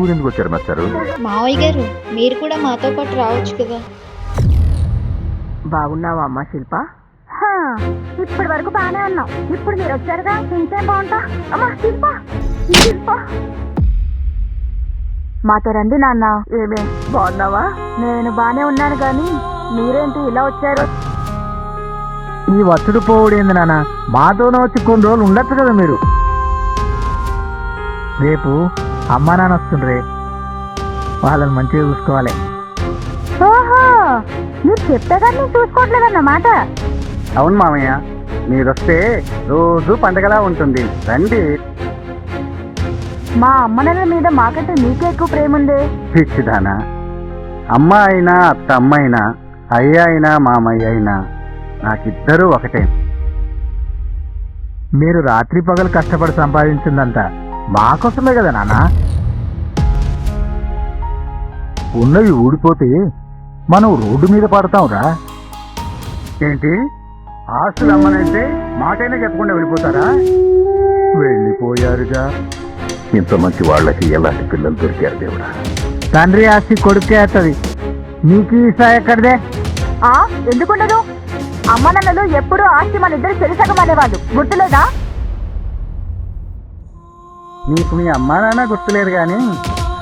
ఊరెందుకు వచ్చారు మాస్టారు? మావయ్య గారు మీరు కూడా మాతో పాటు రావచ్చు కదా. బాగున్నావా అమ్మా శిల్ప? ఇప్పటి వరకు బాగానే ఉన్నాం. ఇప్పుడు మీరు వచ్చారుగా, ఇంకేం బాగుంటా. అమ్మా శిల్ప, శిల్ప మాతో రండి నాన్న. ఏమే బాగున్నావా? నేను బానే ఉన్నాను గాని మీరేంటి ఇలా వచ్చారు? ఈ వచ్చుడు పోవుడు ఏంది నాన్న? మాతోనే వచ్చి కొన్ని రోజులు ఉండొచ్చు కదా మీరు. రేపు అమ్మా నాన్న వస్తుండ్రే, వాళ్ళని మంచిగా చూసుకోవాలి. ఓహో, మీరు చెప్పేగా నేను చూసుకోవట్లేదన్నమాట. అవును మామయ్య, మీరొస్తే రోజు పండగలా ఉంటుంది. రండి. మా అమ్మనల మీద మాకంటే మీకే ఎక్కువ ప్రేమ ఉంది. పిచ్చిదానా, అమ్మ అయినా అత్త అమ్మ అయినా అయ్య అయినా మామయ్య అయినా నాకిద్దరూ ఒకటే. మీరు రాత్రి పగలు కష్టపడి సంపాదించిందంతా మాకోసమే కదా నాన్న. ఉన్నవి ఊడిపోతే మనం రోడ్డు మీద పడతాంరా. ఏంటి, ఆస్తులు అమ్మనంటే మాటైనా చెప్పకుండా వెళ్ళిపోతారా? వెళ్ళిపోయారుగా. ఇంత మంచి వాళ్ళకి ఎలాంటి పిల్లలు దొరికారు దేవుడా? తండ్రి ఆస్తి కొడుకే అవుతుంది. నీకు ఈసా ఎక్కడిదే? ఎందుకుండదు? అమ్మ నాన్నలు ఎప్పుడూ ఆస్తి మన ఇద్దరు చెరిసగం అనేవాళ్ళు, గుర్తులేదా? నీకు మీ అమ్మా నాన్న గుర్తులేదు కానీ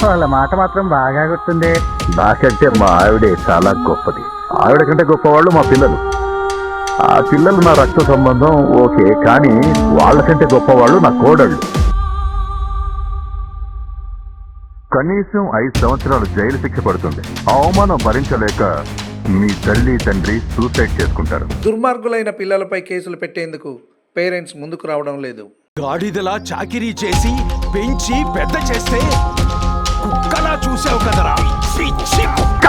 వాళ్ళ మాట మాత్రం బాగా గుర్తుందే. నాకంటే మా ఆవిడే చాలా గొప్పది. ఆవిడ కంటే గొప్పవాళ్ళు మా పిల్లలు. ఆ పిల్లలు నా రక్త సంబంధం ఓకే, కానీ వాళ్ళకంటే గొప్పవాళ్ళు నా కోడళ్ళు. కనీసం 5 సంవత్సరాలు జైలు శిక్ష పడుతుంది. అవమానం భరించలేక మీ తల్లి తండ్రి సూసైడ్ చేసుకుంటారు. దుర్మార్గులైన పిల్లలపై కేసులు పెట్టేందుకు పేరెంట్స్ ముందుకు రావడం లేదు. గాడిదలా చాకిరీ చేసి పెంచి పెద్ద చేస్తే కుక్కలా చూసావు కదరా, పిచ్చి కుక్క.